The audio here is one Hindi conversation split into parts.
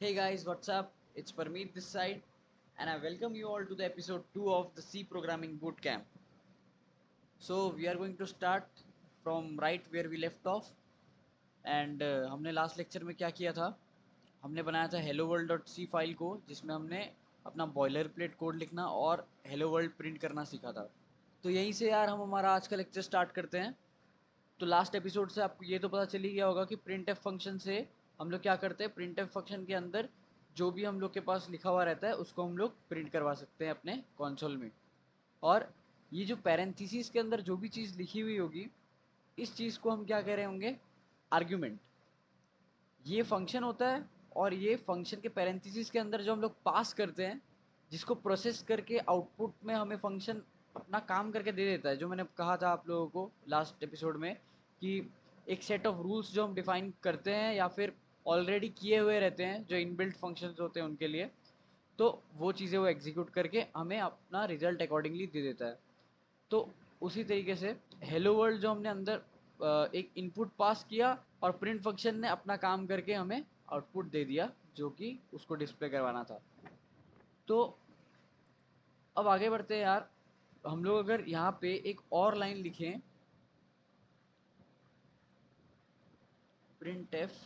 Hey guys, what's up? It's Parmeet this side, and I welcome you all to the episode 2 of the C Programming Bootcamp. So, we are going to start from right where we left off, and हमने लास्ट लेक्चर में क्या किया था? हमने बनाया था hello world dot c file को, जिसमें हमने अपना बॉयलर प्लेट कोड लिखना और hello world प्रिंट करना सीखा था। तो यहीं से यार हम हमारा आज का लेक्चर स्टार्ट करते हैं। तो लास्ट एपिसोड से आपको ये तो पता चल ही गया होगा कि प्रिंट एफ फंक्शन से हम लोग क्या करते हैं। प्रिंट एफ फंक्शन के अंदर जो भी हम लोग के पास लिखा हुआ रहता है उसको हम लोग प्रिंट करवा सकते हैं अपने कंसोल में। और ये जो पैरेंथेसिस के अंदर जो भी चीज़ लिखी हुई होगी, इस चीज़ को हम क्या कह रहे होंगे? आर्ग्यूमेंट। ये फंक्शन होता है, और ये फंक्शन के पैरेंथेसिस के अंदर जो हम लोग पास करते हैं, जिसको प्रोसेस करके आउटपुट में हमें फंक्शन अपना काम करके दे देता है। जो मैंने कहा था आप लोगों को लास्ट एपिसोड में कि एक सेट ऑफ रूल्स जो हम डिफाइन करते हैं या फिर ऑलरेडी किए हुए रहते हैं, जो इनबिल्ट फंक्शंस होते हैं उनके लिए, तो वो चीज़ें वो एग्जीक्यूट करके हमें अपना रिजल्ट अकॉर्डिंगली दे देता है। तो उसी तरीके से हेलो वर्ल्ड जो हमने अंदर एक इनपुट पास किया, और प्रिंट फंक्शन ने अपना काम करके हमें आउटपुट दे दिया जो कि उसको डिस्प्ले करवाना था। तो अब आगे बढ़ते हैं यार। हम लोग अगर यहाँ पे एक और लाइन लिखें, प्रिंट एफ,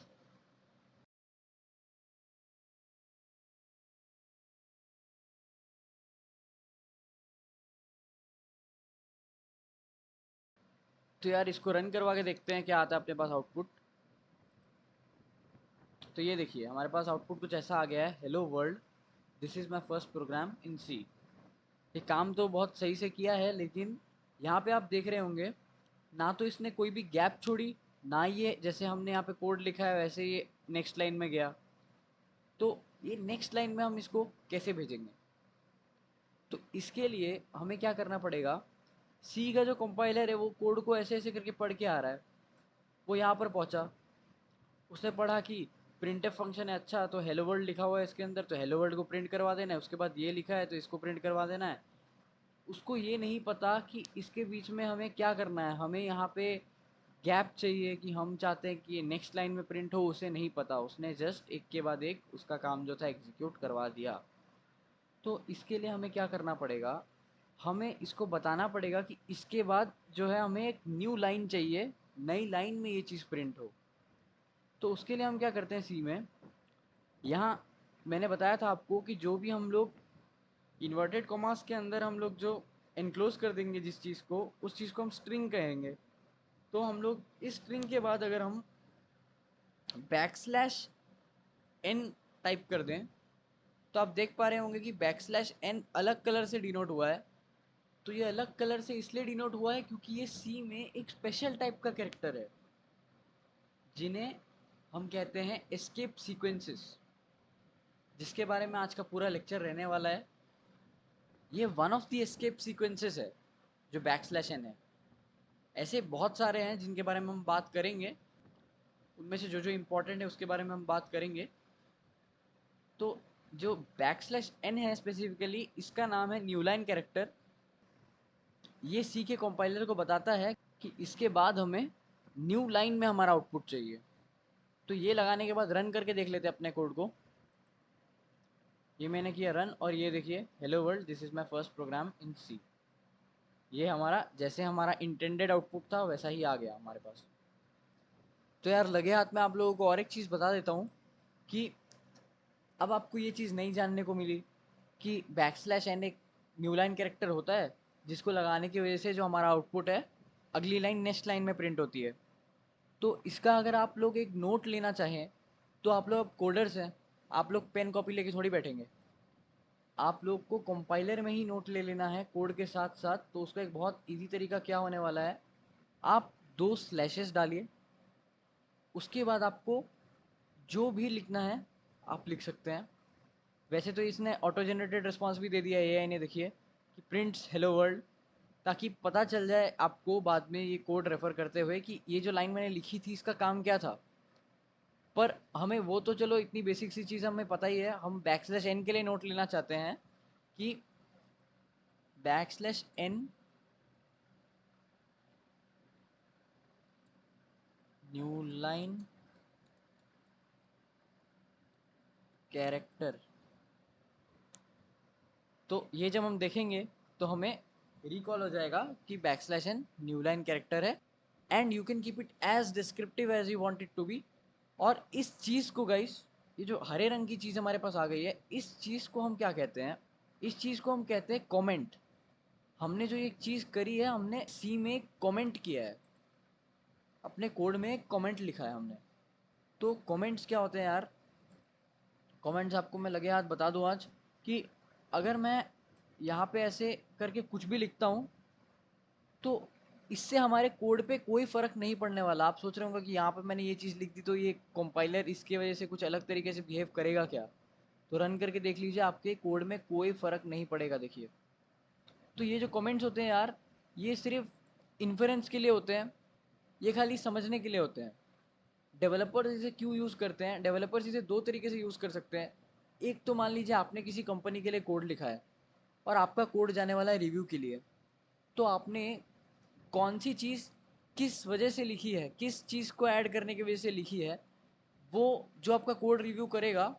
तो यार इसको रन करवा के देखते हैं क्या आता है अपने पास आउटपुट। तो ये देखिए हमारे पास आउटपुट कुछ ऐसा आ गया है, hello world, this is my first program in C. ये काम तो बहुत सही से किया है, लेकिन यहाँ पे आप देख रहे होंगे ना तो इसने कोई भी गैप छोड़ी, ना ये जैसे हमने यहाँ पे कोड लिखा है वैसे ये नेक्स्ट लाइन में गया। तो ये नेक्स्ट लाइन में हम इसको कैसे भेजेंगे? तो इसके लिए हमें क्या करना पड़ेगा? सी का जो कंपाइलर है वो कोड को ऐसे ऐसे करके पढ़ के आ रहा है। वो यहाँ पर पहुँचा, उसने पढ़ा कि प्रिंटफ फंक्शन है, अच्छा तो हेलो वर्ल्ड लिखा हुआ है इसके अंदर, तो हेलो वर्ल्ड को प्रिंट करवा देना है। उसके बाद ये लिखा है तो इसको प्रिंट करवा देना है। उसको ये नहीं पता कि इसके बीच में हमें क्या करना है। हमें यहाँ पे गैप चाहिए कि हम चाहते हैं कि ये नेक्स्ट लाइन में प्रिंट हो, उसे नहीं पता। उसने जस्ट एक के बाद एक उसका काम जो था एग्जीक्यूट करवा दिया। तो इसके लिए हमें क्या करना पड़ेगा? हमें इसको बताना पड़ेगा कि इसके बाद जो है हमें एक न्यू लाइन चाहिए, नई लाइन में ये चीज़ प्रिंट हो। तो उसके लिए हम क्या करते हैं सी में, यहाँ मैंने बताया था आपको कि जो भी हम लोग इन्वर्टेड कॉमास के अंदर हम लोग जो एनक्लोज कर देंगे जिस चीज़ को, उस चीज़ को हम स्ट्रिंग कहेंगे। तो हम लोग इस स्ट्रिंग के बाद अगर हम बैक स्लैश एन टाइप कर दें, तो आप देख पा रहे होंगे कि बैक स्लैश एन अलग कलर से डिनोट हुआ है। तो ये अलग कलर से इसलिए डिनोट हुआ है क्योंकि ये सी में एक स्पेशल टाइप का कैरेक्टर है, जिन्हें हम कहते हैं एस्केप सीक्वेंसेस, जिसके बारे में आज का पूरा लेक्चर रहने वाला है। ये one of the escape sequences है जो बैक स्लैश एन है। ऐसे बहुत सारे हैं जिनके बारे में हम बात करेंगे, उनमें से जो जो इम्पोर्टेंट है उसके बारे में हम बात करेंगे। तो जो बैक स्लैश एन है स्पेसिफिकली, इसका नाम है न्यू लाइन कैरेक्टर। ये सी के कंपाइलर को बताता है कि इसके बाद हमें न्यू लाइन में हमारा आउटपुट चाहिए। तो ये लगाने के बाद रन करके देख लेते हैं अपने कोड को। ये मैंने किया रन, और ये देखिए hello world, this is my first program in C. ये हमारा जैसे हमारा इंटेंडेड आउटपुट था वैसा ही आ गया हमारे पास। तो यार लगे हाथ में आप लोगों को और एक चीज़ बता देता हूँ कि अब आपको ये चीज़ नहीं जानने को मिली कि बैक स्लैश एन एक न्यू लाइन कैरेक्टर होता है, जिसको लगाने की वजह से जो हमारा आउटपुट है अगली लाइन नेक्स्ट लाइन में प्रिंट होती है। तो इसका अगर आप लोग एक नोट लेना चाहें, तो आप लोग कोडर्स हैं, आप लोग पेन कॉपी लेके थोड़ी बैठेंगे। आप लोग को कंपाइलर में ही नोट ले लेना है कोड के साथ साथ। तो उसका एक बहुत इजी तरीका क्या होने वाला है, आप दो स्लैशेस डालिए, उसके बाद आपको जो भी लिखना है आप लिख सकते हैं। वैसे तो इसने ऑटो जनरेटेड रिस्पॉन्स भी दे दिया है एआई ने, देखिए कि प्रिंट्स हेलो वर्ल्ड, ताकि पता चल जाए आपको बाद में ये कोड रेफर करते हुए कि ये जो लाइन मैंने लिखी थी इसका काम क्या था। पर हमें वो तो चलो इतनी बेसिक सी चीज़ हमें पता ही है। हम बैक स्लैश एन के लिए नोट लेना चाहते हैं कि backslash n new line character. तो ये जब हम देखेंगे तो हमें रिकॉल हो जाएगा कि backslash n new line character है and you can keep it as descriptive as you want it to be. और इस चीज़ को गाइस, ये जो हरे रंग की चीज़ हमारे पास आ गई है, इस चीज़ को हम क्या कहते हैं? इस चीज़ को हम कहते हैं कमेंट। हमने जो ये चीज़ करी है, हमने सी में कमेंट किया है, अपने कोड में एक कमेंट लिखा है हमने। तो कमेंट्स क्या होते हैं यार? कमेंट्स आपको मैं लगे हाथ बता दूं आज कि अगर मैं यहाँ पे ऐसे करके कुछ भी लिखता हूँ तो इससे हमारे कोड पे कोई फ़र्क नहीं पड़ने वाला। आप सोच रहे होंगे कि यहाँ पे मैंने ये चीज़ लिख दी तो ये कंपाइलर इसकी वजह से कुछ अलग तरीके से बिहेव करेगा क्या? तो रन करके देख लीजिए, आपके कोड में कोई फ़र्क नहीं पड़ेगा। देखिए, तो ये जो कमेंट्स होते हैं यार, ये सिर्फ इन्फेरेंस के लिए होते हैं, ये खाली समझने के लिए होते हैं। डेवलपर्स इसे क्यों यूज़ करते हैं? डेवलपर्स इसे दो तरीके से यूज़ कर सकते हैं। एक तो मान लीजिए आपने किसी कंपनी के लिए कोड लिखा है और आपका कोड जाने वाला है रिव्यू के लिए, तो आपने कौन सी चीज़ किस वजह से लिखी है, किस चीज़ को ऐड करने की वजह से लिखी है, वो जो आपका कोड रिव्यू करेगा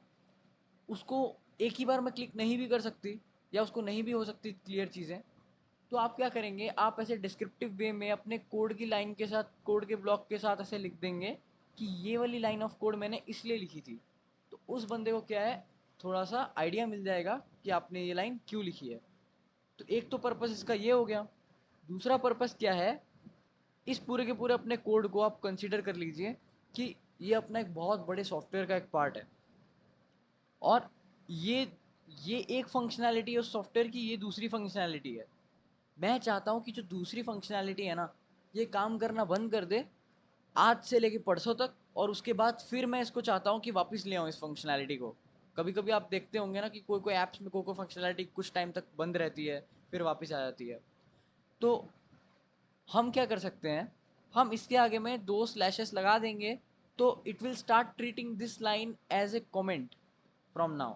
उसको एक ही बार में क्लिक नहीं भी कर सकती, या उसको नहीं भी हो सकती क्लियर चीज़ें। तो आप क्या करेंगे, आप ऐसे डिस्क्रिप्टिव वे में अपने कोड की लाइन के साथ, कोड के ब्लॉक के साथ ऐसे लिख देंगे कि ये वाली लाइन ऑफ कोड मैंने इसलिए लिखी थी। तो उस बंदे को क्या है, थोड़ा सा आइडिया मिल जाएगा कि आपने ये लाइन क्यों लिखी है। तो एक तो पर्पस इसका ये हो गया। दूसरा पर्पस क्या है, इस पूरे के पूरे अपने कोड को आप कंसीडर कर लीजिए कि ये अपना एक बहुत बड़े सॉफ्टवेयर का एक पार्ट है, और ये ये एक फंक्शनैलिटी है उस सॉफ्टवेयर की, ये दूसरी फंक्शनैलिटी है। मैं चाहता हूँ कि जो दूसरी फंक्शनैलिटी है ना, ये काम करना बंद कर दे आज से लेके परसों तक, और उसके बाद फिर मैं इसको चाहता हूँ कि वापस ले आऊँ इस फंक्शनैलिटी को। कभी कभी आप देखते होंगे ना कि कोई कोई ऐप्स में कोई कोई फंक्शनैलिटी कुछ टाइम तक बंद रहती है, फिर वापस आ जाती है। तो हम क्या कर सकते हैं, हम इसके आगे में दो स्लैशेस लगा देंगे, तो it will start treating this line as a comment from now.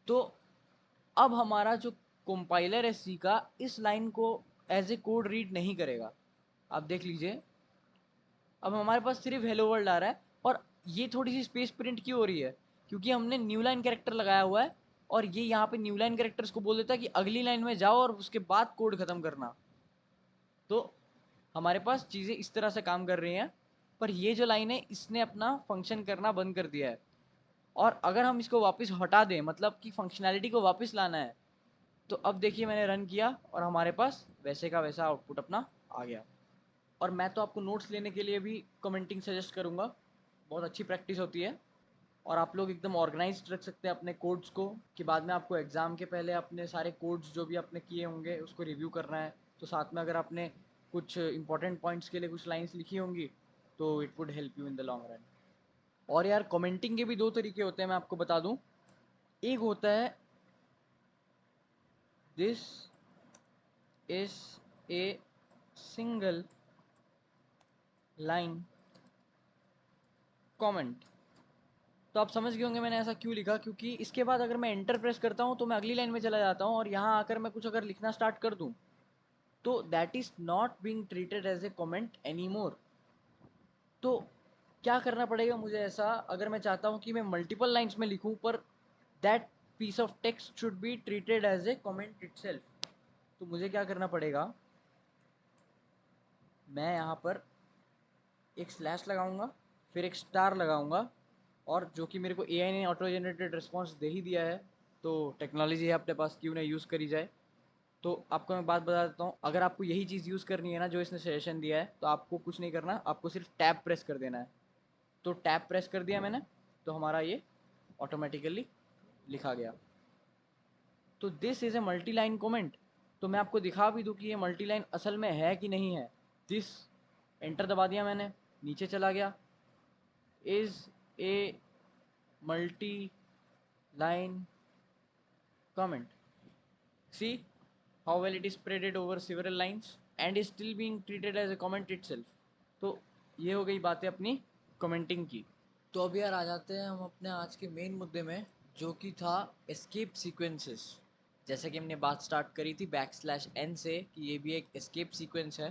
तो अब हमारा जो कंपाइलर है सी का, इस लाइन को एज ए कोड रीड नहीं करेगा। आप देख लीजिए, अब हमारे पास सिर्फ हेलो वर्ल्ड आ रहा है, और ये थोड़ी सी स्पेस प्रिंट क्यों हो रही है? क्योंकि हमने न्यू लाइन कैरेक्टर लगाया हुआ है, और ये यहाँ पे न्यू लाइन कैरेक्टर्स को बोल देता है कि अगली लाइन में जाओ और उसके बाद कोड खत्म करना। तो हमारे पास चीज़ें इस तरह से काम कर रही हैं, पर ये जो लाइन है इसने अपना फंक्शन करना बंद कर दिया है। और अगर हम इसको वापस हटा दें, मतलब कि फंक्शनैलिटी को वापस लाना है, तो अब देखिए मैंने रन किया और हमारे पास वैसे का वैसा आउटपुट अपना आ गया। और मैं तो आपको नोट्स लेने के लिए भी कमेंटिंग सजेस्ट करूँगा, बहुत अच्छी प्रैक्टिस होती है। और आप लोग एकदम ऑर्गेनाइज्ड रख सकते हैं अपने कोड्स को, कि बाद में आपको एग्ज़ाम के पहले अपने सारे कोड्स जो भी आपने किए होंगे उसको रिव्यू करना है, तो साथ में अगर आपने कुछ इंपॉर्टेंट पॉइंट्स के लिए कुछ लाइंस लिखी होंगी तो it would help you in the long run. और यार कमेंटिंग के भी दो तरीके होते हैं, मैं आपको बता दूं। एक होता है this is a single line comment. तो आप समझ गए होंगे मैंने ऐसा क्यों लिखा, क्योंकि इसके बाद अगर मैं एंटर प्रेस करता हूँ तो मैं अगली लाइन में चला जाता हूँ, और यहाँ आकर मैं कुछ अगर लिखना स्टार्ट कर दूँ तो that is not being treated as a comment any more. तो क्या करना पड़ेगा मुझे ऐसा, अगर मैं चाहता हूँ कि मैं मल्टीपल लाइन्स में लिखूँ पर that piece of text should be treated as a comment itself, तो मुझे क्या करना पड़ेगा, मैं यहाँ पर एक स्लैश लगाऊंगा, फिर एक स्टार लगाऊंगा, और जो कि मेरे को एआई ने ऑटो जनरेटेड रिस्पॉन्स दे ही दिया है, तो टेक्नोलॉजी है अपने पास, क्यों ना यूज़ करी जाए। तो आपको मैं बात बता देता हूँ, अगर आपको यही चीज़ यूज़ करनी है ना जो इसने सजेशन दिया है, तो आपको कुछ नहीं करना, आपको सिर्फ टैब प्रेस कर देना है। तो टैब प्रेस कर दिया मैंने, तो हमारा ये ऑटोमेटिकली लिखा गया। तो this is a multi line comment. तो मैं आपको दिखा भी दूँ कि ये मल्टी लाइन असल में है कि नहीं है। दिस, एंटर दबा दिया मैंने, नीचे चला गया, is a multi line comment. See how well it is spreaded over several lines and is still being treated as a comment itself। तो ये हो गई बातें अपनी कमेंटिंग की। तो अब यार आ जाते हैं हम अपने आज के मेन मुद्दे में, जो कि था एस्केप सीक्वेंसेस। जैसे कि हमने बात स्टार्ट करी थी \n से कि ये भी एक एस्केप सीक्वेंस है।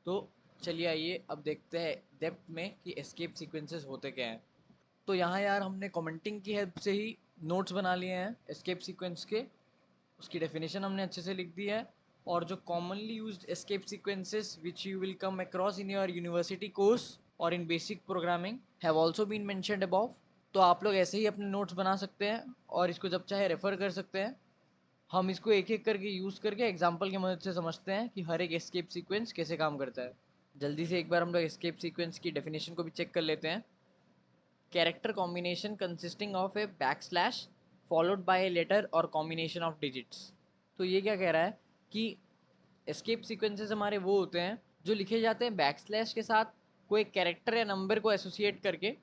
तो चलिए आइए अब देखते हैं डेप्थ में कि एस्केप सीक्वेंसेस होते क्या हैं। तो यहाँ यार हमने कमेंटिंग की हेल्प से ही नोट्स बना लिए हैं एस्केप सीक्वेंस के, उसकी डेफिनेशन हमने अच्छे से लिख दी है, और जो commonly used escape sequences which you will come across in your university course और इन basic programming have also been mentioned above. तो आप लोग ऐसे ही अपने नोट्स बना सकते हैं और इसको जब चाहे रेफर कर सकते हैं। हम इसको एक एक करके यूज़ करके एग्जाम्पल की मदद से समझते हैं कि हर एक एस्केप सीक्वेंस कैसे काम करता है। जल्दी से एक बार हम लोग एस्केप सीक्वेंस की डेफिनेशन को भी चेक कर लेते हैं। Character combination consisting of a backslash followed by a letter और कॉम्बिनेशन ऑफ डिजिट्स। तो ये क्या कह रहा है कि एस्केप सीक्वेंसेस हमारे वो होते हैं जो लिखे जाते हैं बैक स्लैश के साथ कोई कैरेक्टर या नंबर को एसोसिएट करके,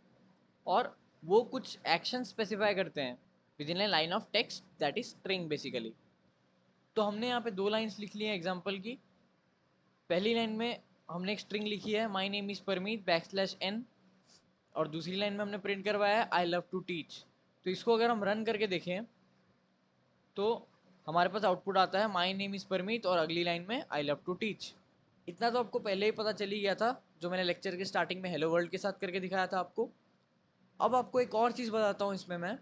और वो कुछ एक्शन स्पेसिफाई करते हैं with in A line of text that is string basically. तो हमने यहाँ पे दो लाइंस लिख ली हैं एग्जाम्पल की। पहली लाइन में हमने एक स्ट्रिंग लिखी है my name is Parmeet backslash n, और दूसरी लाइन में हमने प्रिंट करवाया है आई लव टू टीच। तो इसको अगर हम रन करके देखें तो हमारे पास आउटपुट आता है माई नेम इज़ परमीत और अगली लाइन में आई लव टू टीच। इतना तो आपको पहले ही पता चली गया था जो मैंने लेक्चर के स्टार्टिंग में हेलो वर्ल्ड के साथ करके दिखाया था आपको। अब आपको एक और चीज़ बताता हूँ इसमें मैं,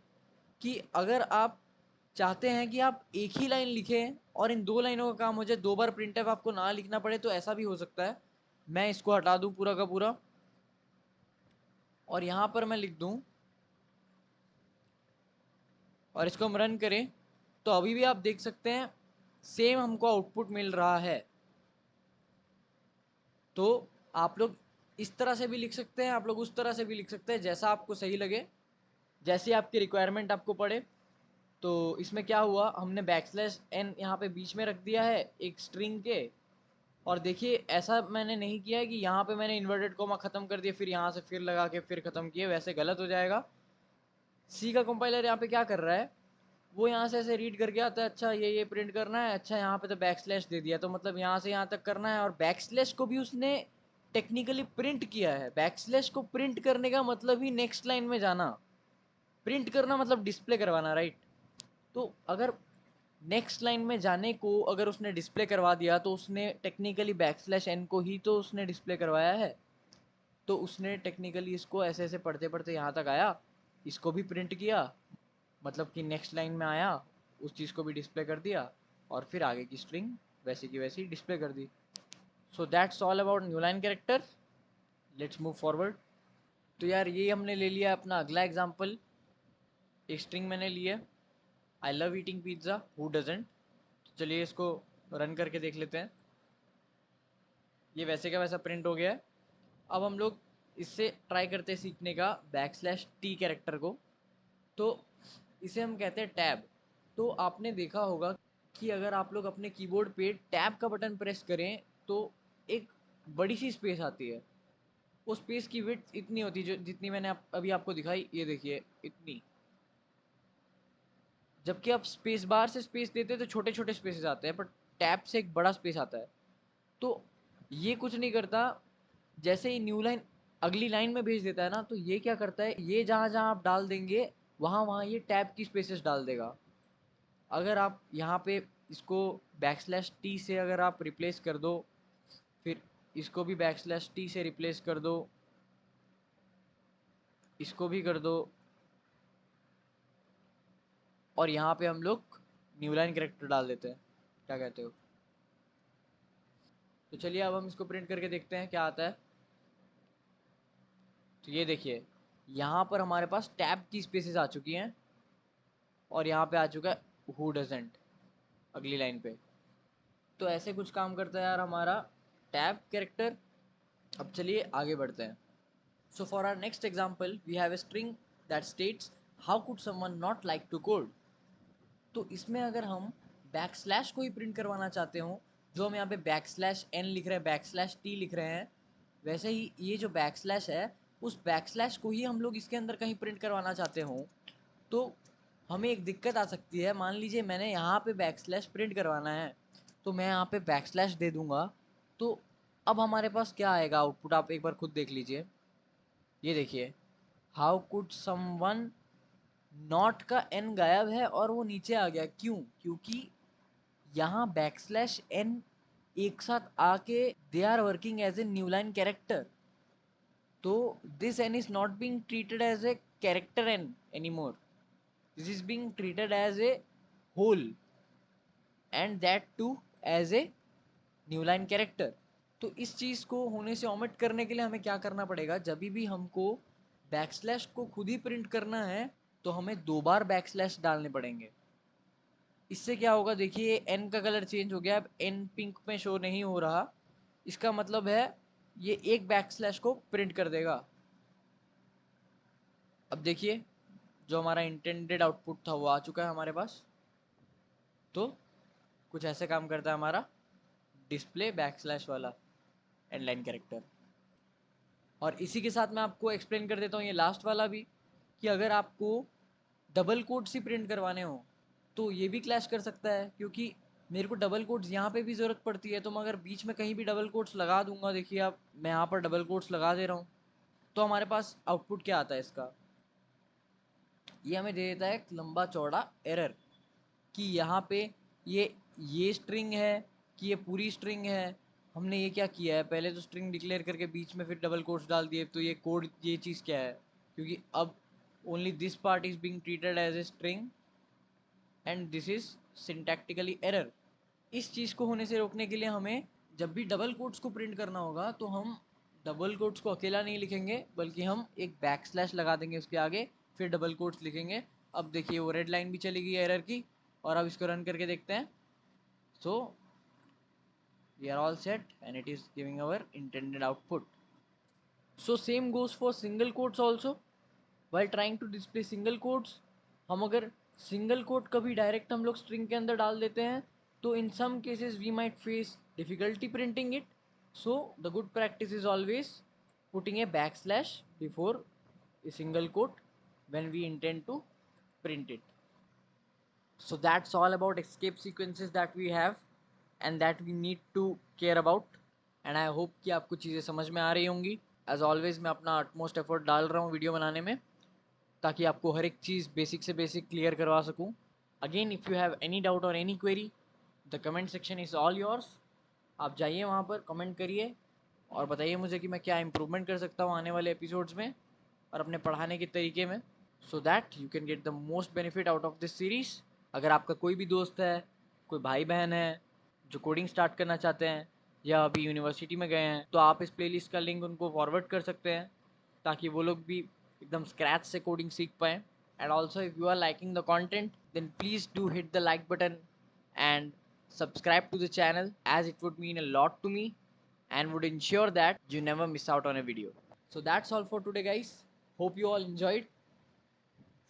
कि अगर आप चाहते हैं कि आप एक ही लाइन लिखें और इन दो लाइनों का काम हो जाए, दो बार प्रिंट आपको ना लिखना पड़े, तो ऐसा भी हो सकता है। मैं इसको हटा दूं पूरा का पूरा और यहाँ पर मैं लिख दूं और इसको हम रन करें, तो अभी भी आप देख सकते हैं सेम हमको आउटपुट मिल रहा है। तो आप लोग इस तरह से भी लिख सकते हैं, आप लोग उस तरह से भी लिख सकते हैं, जैसा आपको सही लगे, जैसी आपकी रिक्वायरमेंट आपको पड़े। तो इसमें क्या हुआ, हमने बैक स्लैश एन यहाँ पे बीच में रख दिया है एक स्ट्रिंग के, और देखिए ऐसा मैंने नहीं किया है कि यहाँ पे मैंने इन्वर्टेड कोमा ख़त्म कर दिया फिर यहाँ से फिर लगा के फिर ख़त्म किए, वैसे गलत हो जाएगा। सी का कंपाइलर यहाँ पे क्या कर रहा है, वो यहाँ से ऐसे रीड करके आता है, अच्छा ये प्रिंट करना है, अच्छा यहाँ पे तो बैक स्लैश दे दिया, तो मतलब यहाँ से यहाँ तक करना है, और बैक स्लैश को भी उसने टेक्निकली प्रिंट किया है। बैक स्लैश को प्रिंट करने का मतलब ही नेक्स्ट लाइन में जाना, प्रिंट करना मतलब डिस्प्ले करवाना, राइट। तो अगर नेक्स्ट लाइन में जाने को अगर उसने डिस्प्ले करवा दिया तो उसने टेक्निकली बैक स्लैश एन को ही तो उसने डिस्प्ले करवाया है। तो उसने टेक्निकली इसको ऐसे ऐसे पढ़ते पढ़ते यहाँ तक आया, इसको भी प्रिंट किया, मतलब कि नेक्स्ट लाइन में आया, उस चीज़ को भी डिस्प्ले कर दिया, और फिर आगे की स्ट्रिंग वैसी की वैसी डिस्प्ले कर दी। So that's all about new line character. Let's move forward. तो यार ये हमने ले लिया अपना अगला एग्जाम्पल। एक स्ट्रिंग मैंने ली है I love eating pizza who doesn't. चलिए इसको रन करके देख लेते हैं। ये वैसे का वैसा प्रिंट हो गया है। अब हम लोग इससे ट्राई करते हैं सीखने का बैक स्लैश टी कैरेक्टर को। तो इसे हम कहते हैं टैब। तो आपने देखा होगा कि अगर आप लोग अपने कीबोर्ड पे टैब का बटन प्रेस करें तो एक बड़ी सी स्पेस आती है। वो स्पेस की विड्थ इतनी होती है जो जितनी मैंने अभी आपको दिखाई, ये देखिए इतनी। जबकि आप स्पेस बार से स्पेस देते हैं तो छोटे छोटे स्पेसेस आते हैं, पर टैब से एक बड़ा स्पेस आता है। तो ये कुछ नहीं करता, जैसे ही न्यू लाइन अगली लाइन में भेज देता है ना, तो ये क्या करता है, ये जहाँ जहाँ आप डाल देंगे वहाँ वहाँ ये टैब की स्पेसेस डाल देगा। अगर आप यहाँ पे इसको बैक स्लैश टी से अगर आप रिप्लेस कर दो, फिर इसको भी बैक स्लैश टी से रिप्लेस कर दो, इसको भी कर दो, और यहाँ पे हम लोग न्यू लाइन कैरेक्टर डाल देते हैं। क्या कहते हो? तो चलिए अब हम इसको प्रिंट करके देखते हैं क्या आता है। तो ये देखिए यहाँ पर हमारे पास टैब की स्पेसेस आ चुकी हैं, और यहाँ पे आ चुका है हु डजेंट अगली लाइन पे। तो ऐसे कुछ काम करता है यार हमारा टैब कैरेक्टर। अब चलिए आगे बढ़ते हैं। So for our next example we have a string that states how could someone not like to code. तो इसमें अगर हम बैक स्लैश को ही प्रिंट करवाना चाहते हो, जो हम यहाँ पे बैक स्लैश एन लिख रहे हैं, बैक स्लैश टी लिख रहे हैं, वैसे ही ये जो बैक स्लैश है उस बैक स्लैश को ही हम लोग इसके अंदर कहीं प्रिंट करवाना चाहते हो, तो हमें एक दिक्कत आ सकती है। मान लीजिए मैंने यहाँ पे बैक स्लैश प्रिंट करवाना है, तो मैं यहाँ पे बैक स्लैश दे दूंगा, तो अब हमारे पास क्या आएगा आउटपुट, आप एक बार खुद देख लीजिए। ये देखिए हाउ कुड समवन, नॉट का एन गायब है और वो नीचे आ गया, क्यों? क्योंकि यहाँ बैक स्लैश एन एक साथ आके they are working as a new line character. तो this n is not being treated as a character n anymore. This is being treated as a whole, and that too as a new line character. तो इस चीज़ को होने से omit करने के लिए हमें क्या करना पड़ेगा, जब भी हमको बैकस्लैश को खुद ही प्रिंट करना है तो हमें 2 बार बैकस्लैश डालने पड़ेंगे. इससे क्या होगा, देखिए n का कलर चेंज हो गया, अब n पिंक में शो नहीं हो रहा. इसका मतलब है ये एक बैकस्लैश को प्रिंट कर देगा. अब देखिए जो हमारा इंटेंडेड आउटपुट था वो आ चुका है हमारे पास. तो कुछ ऐसे काम करता है हमारा डिस्प्ले बैकस्लैश वाला एंड लाइन कैरेक्टर. और इसी के साथ मैं आपको एक्सप्लेन कर देता हूँ ये लास्ट वाला भी, कि अगर आपको डबल कोट्स ही प्रिंट करवाने हो तो ये भी क्लैश कर सकता है, क्योंकि मेरे को डबल कोट्स यहाँ पे भी ज़रूरत पड़ती है. तो मैं अगर बीच में कहीं भी डबल कोट्स लगा दूंगा, देखिए आप मैं यहाँ पर डबल कोट्स लगा दे रहा हूँ, तो हमारे पास आउटपुट क्या आता है इसका, ये हमें दे देता है एक लंबा चौड़ा एरर कि यहाँ पे ये स्ट्रिंग है कि ये पूरी स्ट्रिंग है. हमने ये क्या किया है, पहले तो स्ट्रिंग डिक्लेयर करके बीच में फिर डबल कोट्स डाल दिए, तो ये कोड ये चीज़ क्या है, क्योंकि अब only this part is being treated as a string and this is syntactically error. इस चीज़ को होने से रोकने के लिए हमें जब भी डबल कोट्स को प्रिंट करना होगा तो हम डबल कोट्स को अकेला नहीं लिखेंगे, बल्कि हम एक बैक स्लैश लगा देंगे उसके आगे, फिर डबल कोट्स लिखेंगे. अब देखिए वो रेड लाइन भी चली गई एरर की. और अब इसको रन करके देखते हैं. So we are all set and it is giving our intended output. So same goes for single quotes also. While trying to display single quotes, हम अगर सिंगल कोट कभी डायरेक्ट हम लोग स्ट्रिंग के अंदर डाल देते हैं तो in some cases we might face difficulty printing it. So the good practice is always putting a backslash before a single quote when we intend to print it. So that's all about escape sequences that we have and that we need to care about. And I hope कि आपको चीज़ें समझ में आ रही होंगी. As always मैं अपना utmost effort डाल रहा हूँ वीडियो बनाने में, ताकि आपको हर एक चीज़ बेसिक से बेसिक क्लियर करवा सकूँ. Again if you have any doubt or any query, the comment section is all yours. आप जाइए वहाँ पर कमेंट करिए और बताइए मुझे कि मैं क्या इम्प्रूवमेंट कर सकता हूँ आने वाले एपिसोड्स में और अपने पढ़ाने के तरीके में, so that you can get the most benefit out of this series. अगर आपका कोई भी दोस्त है, कोई भाई बहन है जो कोडिंग स्टार्ट करना चाहते हैं या अभी यूनिवर्सिटी में गए हैं, तो आप इस प्लेलिस्ट का लिंक उनको फॉरवर्ड कर सकते हैं ताकि वो लोग भी एकदम स्क्रैच से कोडिंग सीख पाएँ. And also if you are liking the content then please do hit the like button and subscribe to the channel, as it would mean a lot to me and would ensure that you never miss out on a video. So that's all for today guys. Hope you all enjoyed.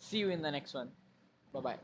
See you in the next one. Bye bye.